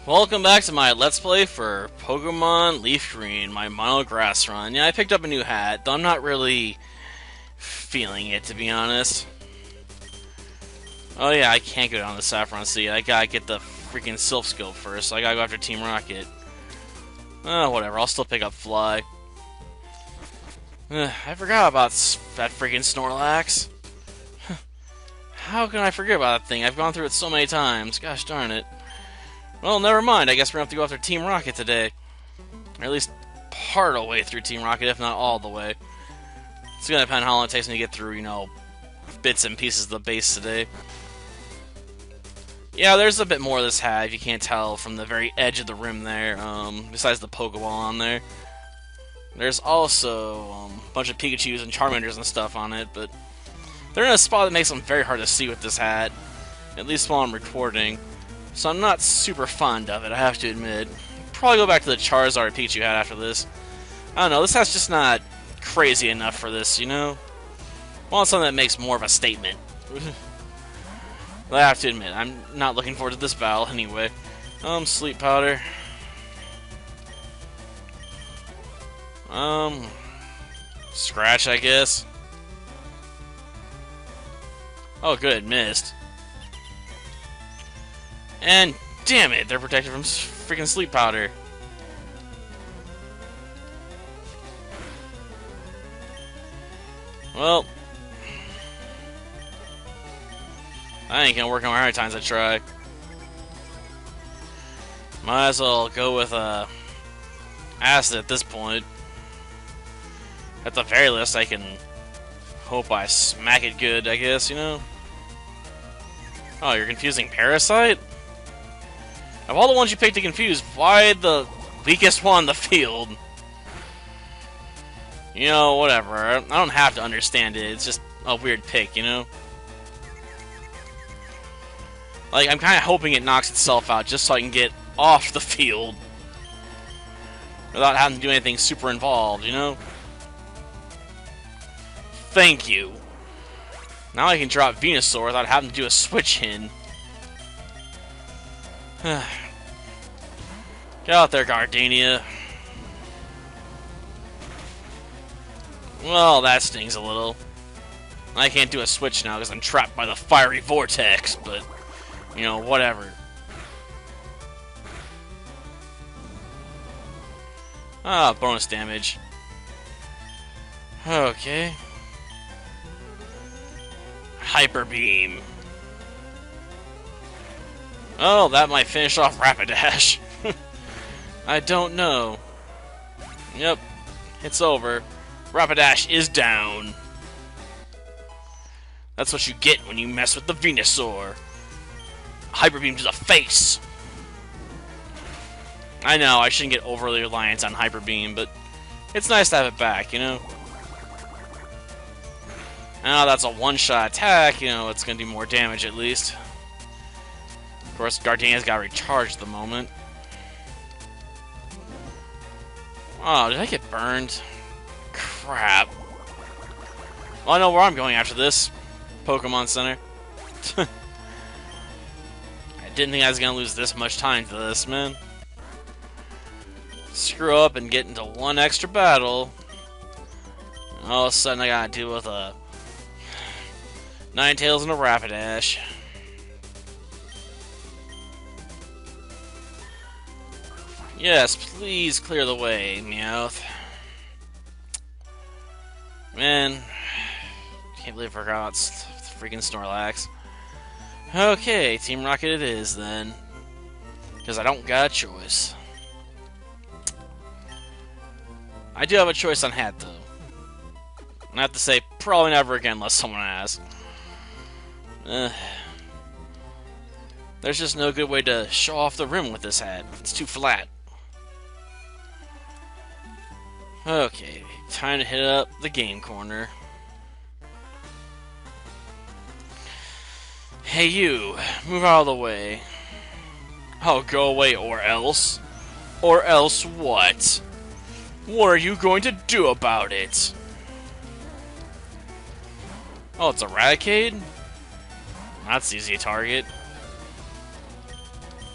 Welcome back to my Let's Play for Pokemon LeafGreen, my mono grass run. Yeah, I picked up a new hat, though I'm not really feeling it, to be honest. Oh yeah, I can't go down the Saffron Sea. I gotta get the freaking Silph Scope first, so I gotta go after Team Rocket. Whatever, I'll still pick up Fly. I forgot about that freaking Snorlax. How can I forget about that thing? I've gone through it so many times. Gosh darn it. Well, never mind. I guess we're going to have to go after Team Rocket today. Or at least part of the way through Team Rocket, if not all the way. It's going to depend how long it takes me to get through, bits and pieces of the base today. Yeah, there's a bit more of this hat, if you can't tell, from the very edge of the rim there, besides the Pokeball on there. There's also a bunch of Pikachus and Charmanders and stuff on it, but they're in a spot that makes them very hard to see with this hat, at least while I'm recording. So I'm not super fond of it, I have to admit. Probably go back to the Charizard Pikachu hat after this. I don't know, this hat's just not crazy enough for this, I want something that makes more of a statement. I have to admit, I'm not looking forward to this battle anyway. Sleep Powder. Scratch, I guess. Oh good, missed. And damn it, they're protected from freaking Sleep Powder. Well, I ain't gonna work on how many times I try. Might as well go with Acid at this point. At the very least, I can hope I smack it good, I guess, Oh, you're confusing Parasite? Of all the ones you picked to confuse, why the weakest one in the field? Whatever. I don't have to understand it. It's just a weird pick, Like, I'm kind of hoping it knocks itself out just so I can get off the field. Without having to do anything super involved, Thank you. Now I can drop Venusaur without having to do a switch in. Get out there, Gardenia. Well, that stings a little. I can't do a switch now because I'm trapped by the fiery vortex, but, whatever. Ah, bonus damage. Okay. Hyper Beam. Oh, that might finish off Rapidash. I don't know. Yep, it's over. Rapidash is down. That's what you get when you mess with the Venusaur. Hyper Beam to the face. I know, I shouldn't get overly reliant on Hyper Beam, but it's nice to have it back, Now that's a one-shot attack, it's gonna do more damage at least. Of course, Gardenia's got recharged at the moment. Oh, did I get burned? Crap. Well, I know where I'm going after this. Pokemon Center. I didn't think I was going to lose this much time to this, man. Screw up and get into one extra battle. All of a sudden I gotta deal with a Ninetales and a Rapidash. Yes, please clear the way, Meowth. Man, can't believe I forgot freaking Snorlax. Okay, Team Rocket it is then. Because I don't got a choice. I do have a choice on hat, though. I have to say, probably never again unless someone asks. There's just no good way to show off the rim with this hat. It's too flat. Okay, time to hit up the game corner. Hey you, move out of the way. Oh, go away or else. Or else what? What are you going to do about it? Oh, it's Eradicate? That's easy to target.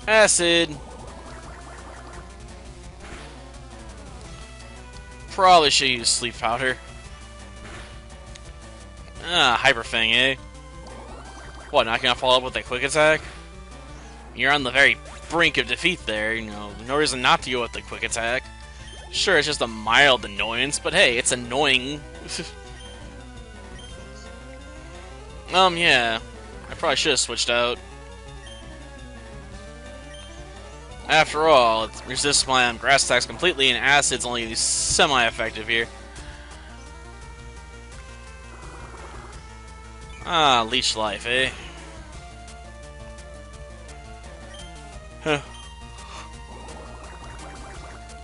Acid! Probably should use sleep powder. Ah, Hyper Fang, eh? What, not gonna follow up with that quick attack? You're on the very brink of defeat there, you know, no reason not to go with the quick attack. Sure, it's just a mild annoyance, but hey, it's annoying. Yeah. I probably should have switched out. After all, it resists my grass attacks completely, and Acid's only semi-effective here. Ah, Leech Life, eh? Huh.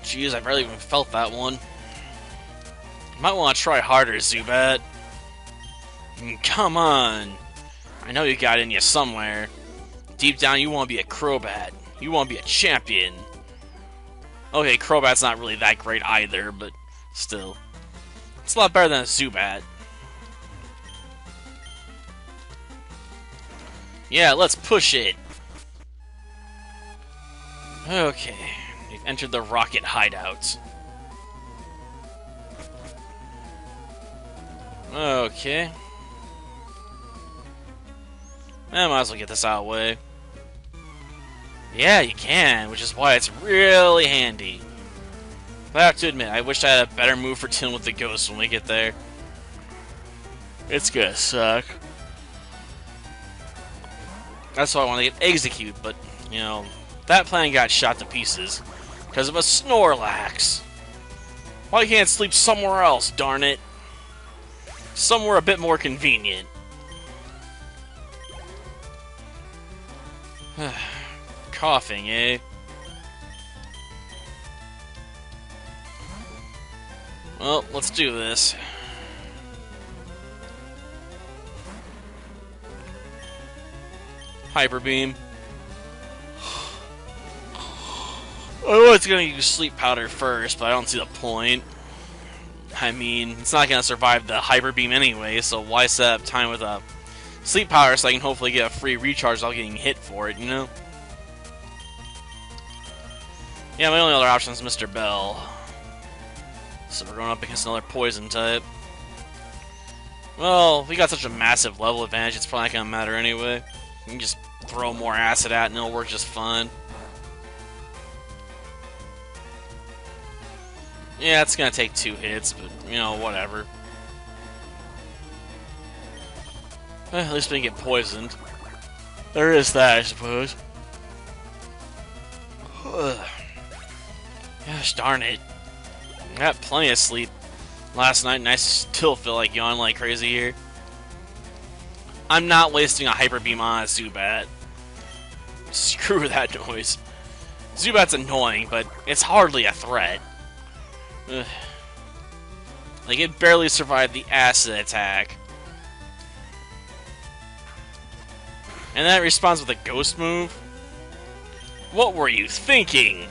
Jeez, I barely even felt that one. Might want to try harder, Zubat. Come on! I know you got in you somewhere. Deep down, you want to be a Crobat. You want to be a champion. Okay, Crobat's not really that great either, but still. It's a lot better than a Zubat. Yeah, let's push it. Okay, we've entered the rocket hideout. Okay. I might as well get this out of the way. Yeah, you can, which is why it's really handy. But I have to admit, I wish I had a better move for dealing with the ghost when we get there. It's gonna suck. That's why I want to get Execute, but, you know, that plan got shot to pieces. Because of a Snorlax. Why can't sleep somewhere else, darn it? Somewhere a bit more convenient. Coughing, eh? Well, let's do this. Hyper Beam. I was gonna use Sleep Powder first, but I don't see the point. I mean, it's not gonna survive the Hyper Beam anyway, so why set up time with a Sleep Powder so I can hopefully get a free recharge without getting hit for it, you know? Yeah, my only other option is Mr. Bell. So we're going up against another Poison type. Well, we got such a massive level advantage, it's probably not gonna matter anyway. You can just throw more acid at it and it'll work just fine. Yeah, it's gonna take 2 hits, but, you know, whatever. At least we didn't get poisoned. There is that, I suppose. Gosh darn it. I got plenty of sleep last night, and I still feel like yawning like crazy here. I'm not wasting a Hyper Beam on a Zubat. Screw that noise. Zubat's annoying, but it's hardly a threat. Ugh. Like, it barely survived the acid attack. And then it responds with a ghost move? What were you thinking?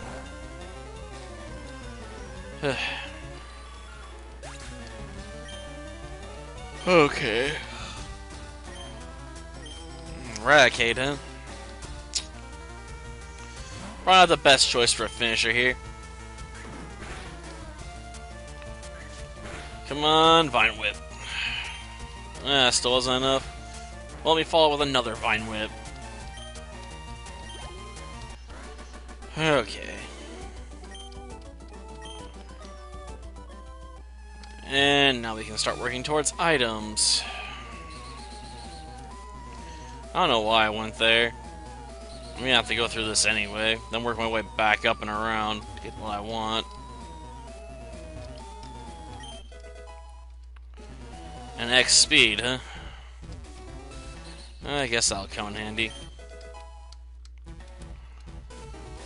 Okay. Eradicate, huh? Probably not the best choice for a finisher here. Come on, Vine Whip. Still wasn't enough. Well, let me follow with another Vine Whip. Okay. And now we can start working towards items. I don't know why I went there. I'm gonna have to go through this anyway, then work my way back up and around to get what I want. And X speed, huh? I guess that'll come in handy.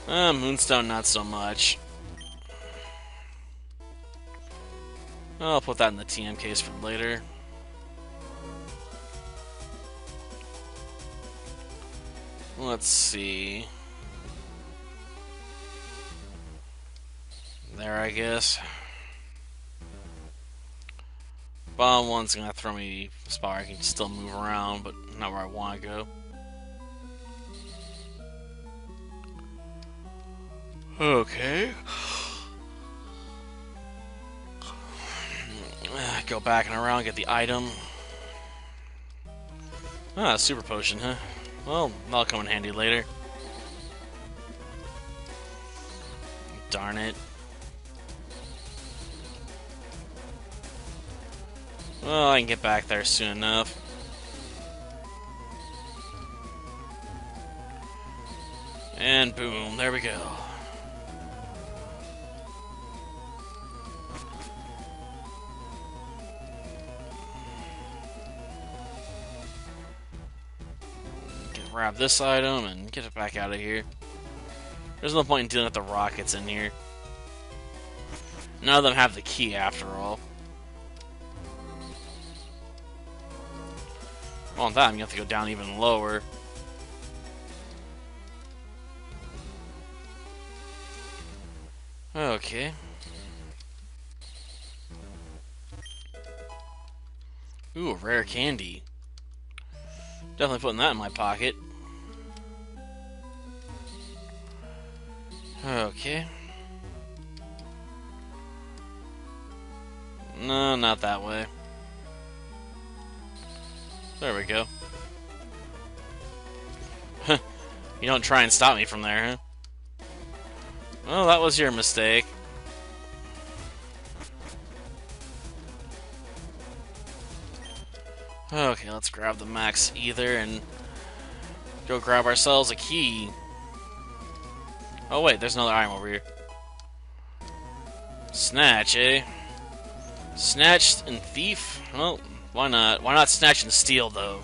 Moonstone, not so much. I'll put that in the TM case for later. Let's see. There, I guess. Bottom one's gonna throw me a spot where I can still move around, but not where I want to go. Okay. Go back and around, get the item. Ah, super potion, huh? Well, that'll come in handy later. Darn it. Well, I can get back there soon enough. And boom, there we go. Grab this item and get it back out of here. There's no point in dealing with the rockets in here. None of them have the key after all. Well, on that, I'm gonna have to go down even lower. Okay. Ooh, a rare candy. Definitely putting that in my pocket. Okay. No, not that way. There we go. You don't try and stop me from there, huh? Well, that was your mistake. Okay, let's grab the max ether and go grab ourselves a key. Oh wait, there's another item over here. Snatch, eh? Snatch and thief? Well, why not? Why not snatch and steal, though?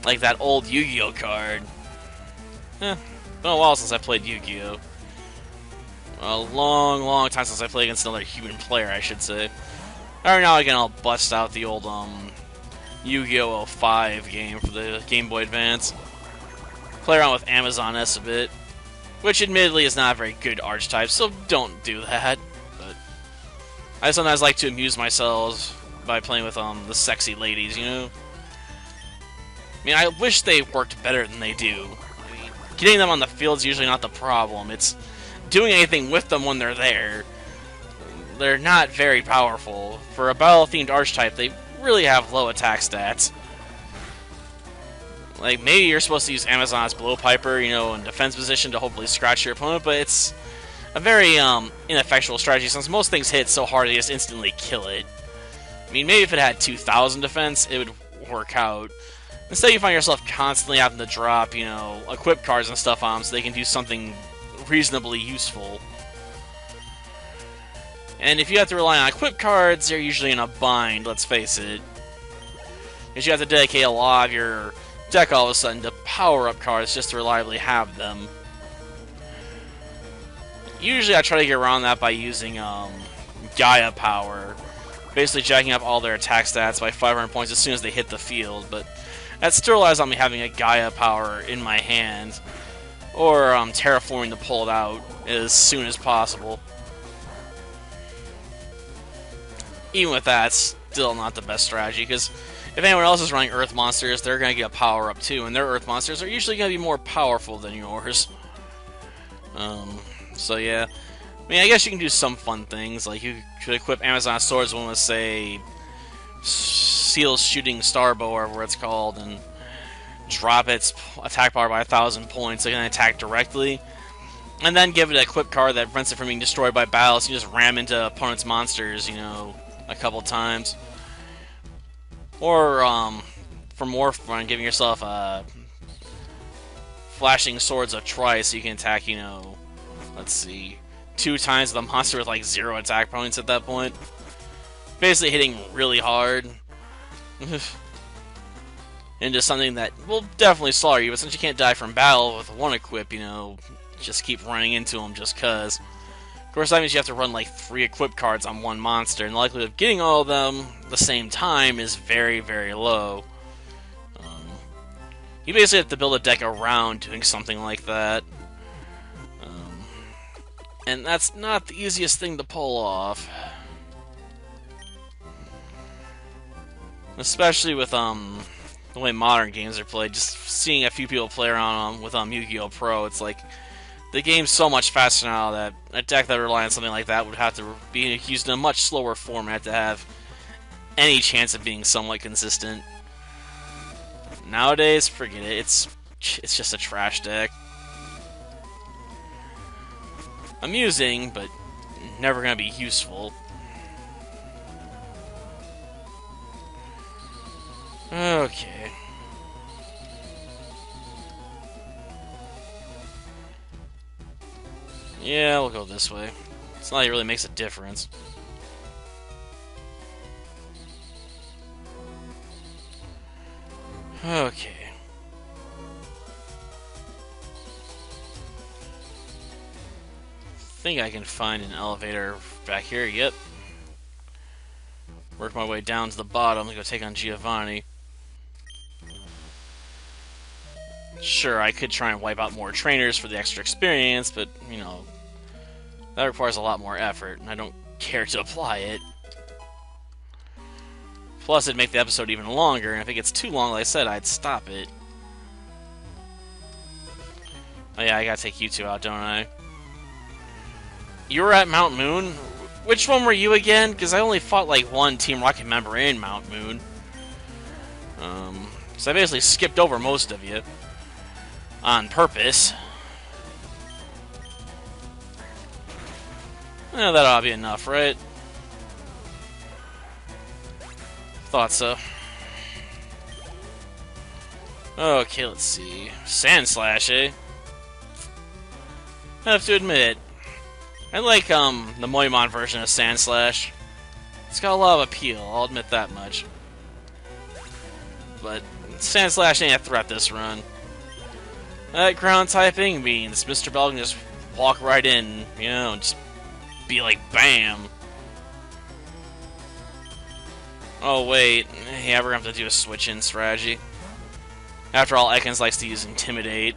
Like that old Yu-Gi-Oh card. Been a while since I played Yu-Gi-Oh. A long, long time since I played against another human player, I should say. Every now and again, I'll bust out the old Yu-Gi-Oh 05 game for the Game Boy Advance. Play around with Amazon S a bit, which admittedly is not a very good archetype, so don't do that. But I sometimes like to amuse myself by playing with the sexy ladies, you know. I mean, I wish they worked better than they do. I mean, getting them on the field is usually not the problem. It's doing anything with them when they're there. They're not very powerful. For a battle-themed archetype, they really have low attack stats. Like, maybe you're supposed to use Amazon's Blowpiper, you know, in defense position to hopefully scratch your opponent, but it's a very ineffectual strategy since most things hit so hard they just instantly kill it. I mean, maybe if it had 2,000 defense, it would work out. Instead, you find yourself constantly having to drop, you know, equip cards and stuff on them so they can do something reasonably useful. And if you have to rely on equip cards, they're usually in a bind, let's face it. Because you have to dedicate a lot of your deck all of a sudden to power-up cards just to reliably have them. Usually I try to get around that by using Gaia Power. Basically jacking up all their attack stats by 500 points as soon as they hit the field, but that still relies on me having a Gaia Power in my hand. Or terraforming to pull it out as soon as possible. Even with that, it's still not the best strategy, because if anyone else is running Earth Monsters, they're going to get a power-up too, and their Earth Monsters are usually going to be more powerful than yours. So yeah. I mean, I guess you can do some fun things, like you could equip Amazon Swordswoman with, say, Seal's Shooting Starbow, or whatever it's called, and drop its attack power by 1,000 points, so it can attack directly. And then give it an equip card that prevents it from being destroyed by battle, so you just ram into opponent's monsters, you know, a couple times. Or, for more fun, giving yourself Flashing Swords of Trice, so you can attack, you know, let's see, 2 times the monster with like 0 attack points at that point. Basically hitting really hard. Into something that will definitely slaughter you, but since you can't die from battle with one equip, you know, just keep running into them just cuz. Of course, that means you have to run like 3 equip cards on one monster, and the likelihood of getting all of them at the same time is very, very low. You basically have to build a deck around doing something like that. And that's not the easiest thing to pull off. Especially with the way modern games are played. Just seeing a few people play around with Yu-Gi-Oh! Pro, it's like The game's so much faster now that a deck that relies on something like that would have to be used in a much slower format to have any chance of being somewhat consistent. Nowadays, forget it. It's just a trash deck. Amusing, but never gonna be useful. Okay. Yeah, we'll go this way. It's not like it really makes a difference. Okay. I think I can find an elevator back here. Yep. Work my way down to the bottom to go take on Giovanni. Sure, I could try and wipe out more trainers for the extra experience, but, you know, that requires a lot more effort, and I don't care to apply it. Plus, it'd make the episode even longer, and if it gets too long, like I said, I'd stop it. Oh yeah, I gotta take you two out, don't I? You were at Mount Moon? Which one were you again? Because I only fought, like, one Team Rocket member in Mount Moon. So I basically skipped over most of you. On purpose. Eh, that ought to be enough, right? Thought so. Okay, let's see. Sand Slash, eh? I have to admit, I like, the Moimon version of Sand Slash. It's got a lot of appeal, I'll admit that much. But Sand Slash ain't a threat this run. That ground typing means Mr. Bell can just walk right in, you know, and just be like, BAM! Oh wait, yeah, we're gonna have to do a switch-in strategy. After all, Ekans likes to use Intimidate.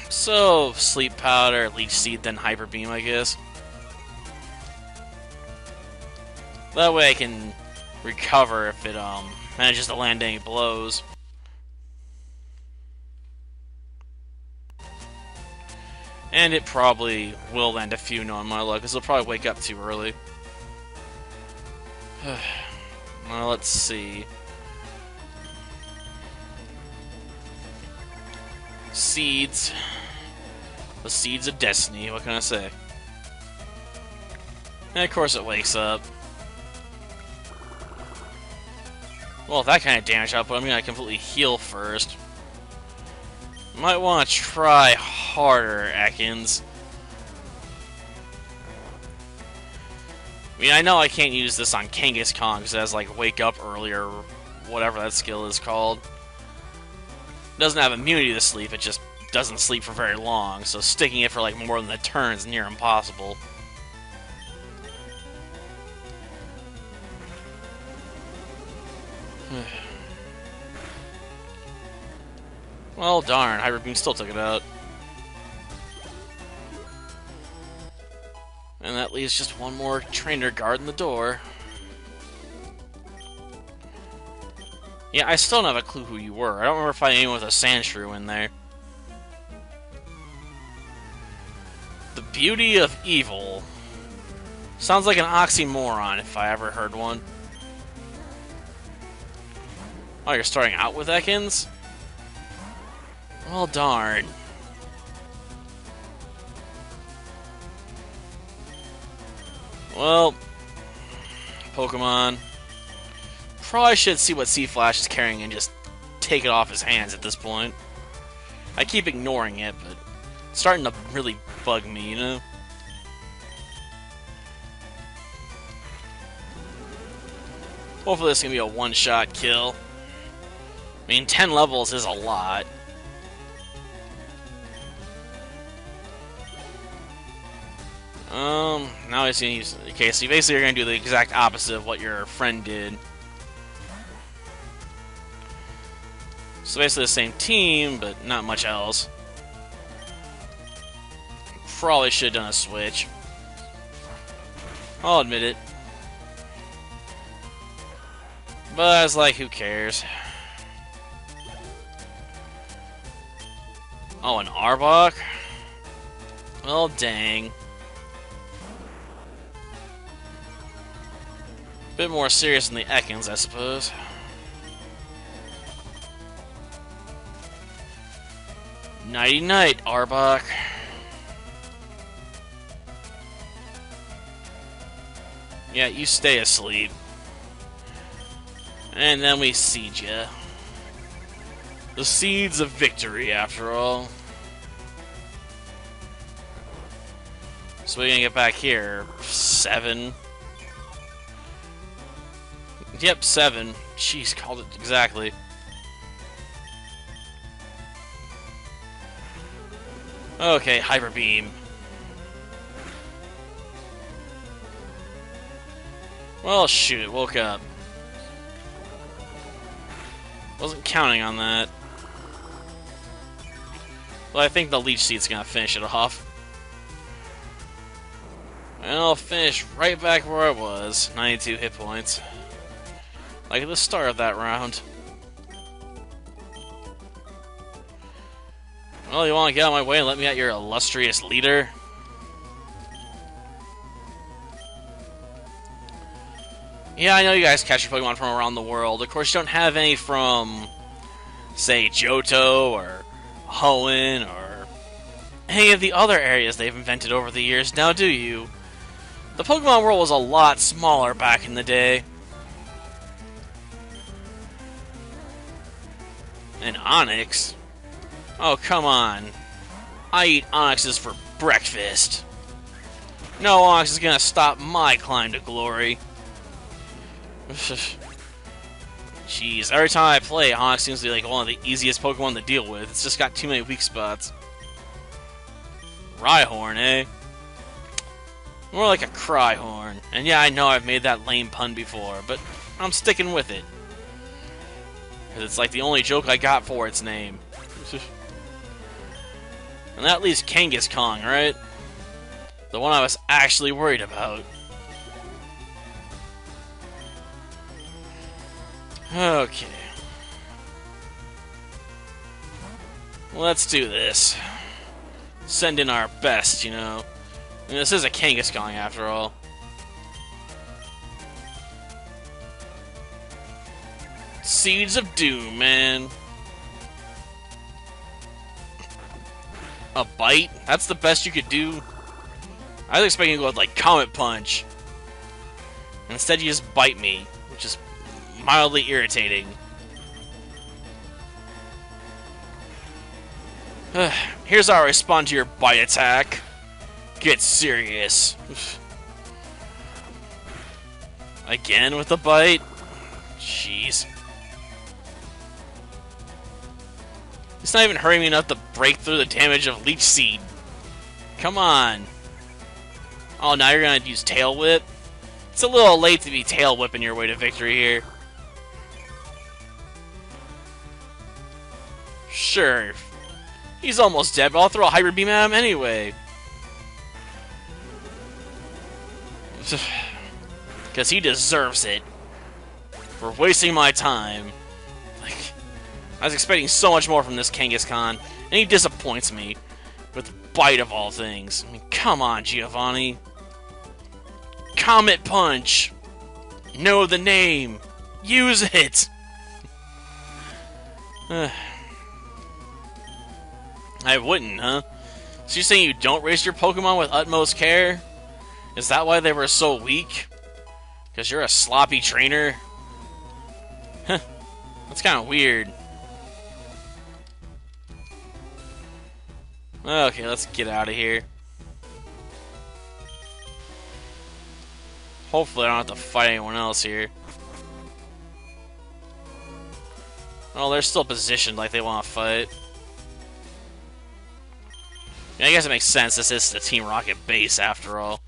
So, Sleep Powder, Leech Seed, then Hyper Beam, I guess. That way I can recover if it, manages to land any blows. And it probably will land a few, knowing my luck, because it'll probably wake up too early. Well, let's see. Seeds. The Seeds of Destiny, what can I say? And of course it wakes up. Well, with that kind of damage output, I'm gonna completely heal first. Might want to try harder, Ekans. I mean, I know I can't use this on Kangaskhan because it has, like, wake up earlier, or whatever that skill is called. It doesn't have immunity to sleep, it just doesn't sleep for very long, so sticking it for, like, more than a turn is near impossible. Well, darn, Hyper Beam still took it out. And that leaves just one more trainer guarding the door. Yeah, I still don't have a clue who you were. I don't remember finding anyone with a Sandshrew in there. The beauty of evil. Sounds like an oxymoron if I ever heard one. Oh, you're starting out with Ekans? Well, darn. Well, Pokemon. Probably should see what C-Flash is carrying and just take it off his hands at this point. I keep ignoring it, but it's starting to really bug me, you know? Hopefully this can be a one-shot kill. I mean, 10 levels is a lot. Now he's gonna use... Okay, so basically you're gonna do the exact opposite of what your friend did. So basically the same team, but not much else. Probably should have done a switch. I'll admit it. But I was like, who cares? Oh, an Arbok? Well, dang. Bit more serious than the Ekans, I suppose. Nighty-night, Arbok. Yeah, you stay asleep. And then we siege ya. The seeds of victory, after all. So we're gonna get back here. 7. Yep, 7. Jeez, called it exactly. Okay, Hyper Beam. Well, shoot, it woke up. Wasn't counting on that. Well, I think the Leech Seed's gonna finish it off. And I'll finish right back where I was. 92 hit points. Like at the start of that round. Well, you want to get out of my way and let me at your illustrious leader? Yeah, I know you guys catch your Pokemon from around the world. Of course, you don't have any from, say, Johto or Hoenn or any of the other areas they've invented over the years, now do you? The Pokemon world was a lot smaller back in the day. And Onix? Oh, come on. I eat Onixes for breakfast. No Onix is gonna stop my climb to glory. Jeez, every time I play, Onix seems to be like one of the easiest Pokemon to deal with. It's just got too many weak spots. Rhyhorn, eh? More like a Cryhorn. And yeah, I know I've made that lame pun before, but I'm sticking with it. Because it's like the only joke I got for its name. And that leaves Kangaskhan, right? The one I was actually worried about. Okay. Let's do this. Send in our best, you know. I mean, this is a Kangaskhan, after all. Seeds of Doom, man. A bite? That's the best you could do? I was expecting to go with, like, Comet Punch. Instead, you just bite me, which is mildly irritating. Here's how I respond to your bite attack. Get serious. Again with the bite? Jeez. It's not even hurting me enough to break through the damage of Leech Seed. Come on. Oh, now you're gonna use Tail Whip? It's a little late to be Tail Whipping your way to victory here. Sure. He's almost dead, but I'll throw a Hyper Beam at him anyway. Because he deserves it. For wasting my time. Like, I was expecting so much more from this Kangaskhan, and he disappoints me. With Bite of all things. I mean, come on, Giovanni. Comet Punch! Know the name! Use it! I wouldn't, huh? So you're saying you don't raise your Pokemon with utmost care? Is that why they were so weak? Because you're a sloppy trainer? Huh. That's kind of weird. Okay, let's get out of here. Hopefully I don't have to fight anyone else here. Oh, they're still positioned like they want to fight. Yeah, I guess it makes sense. This is the Team Rocket base, after all.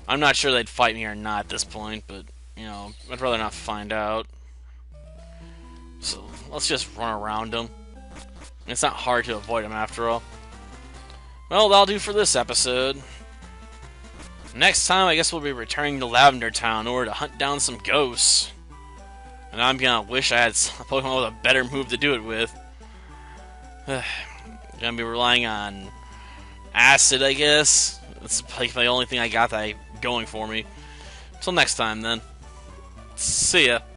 I'm not sure they'd fight me or not at this point, but, you know, I'd rather not find out. So, let's just run around them. It's not hard to avoid them, after all. Well, that'll do for this episode. Next time, I guess we'll be returning to Lavender Town in order to hunt down some ghosts. And I'm gonna wish I had a Pokemon with a better move to do it with. Gonna be relying on acid, I guess. It's like the only thing I got that going for me. Till next time, then. See ya.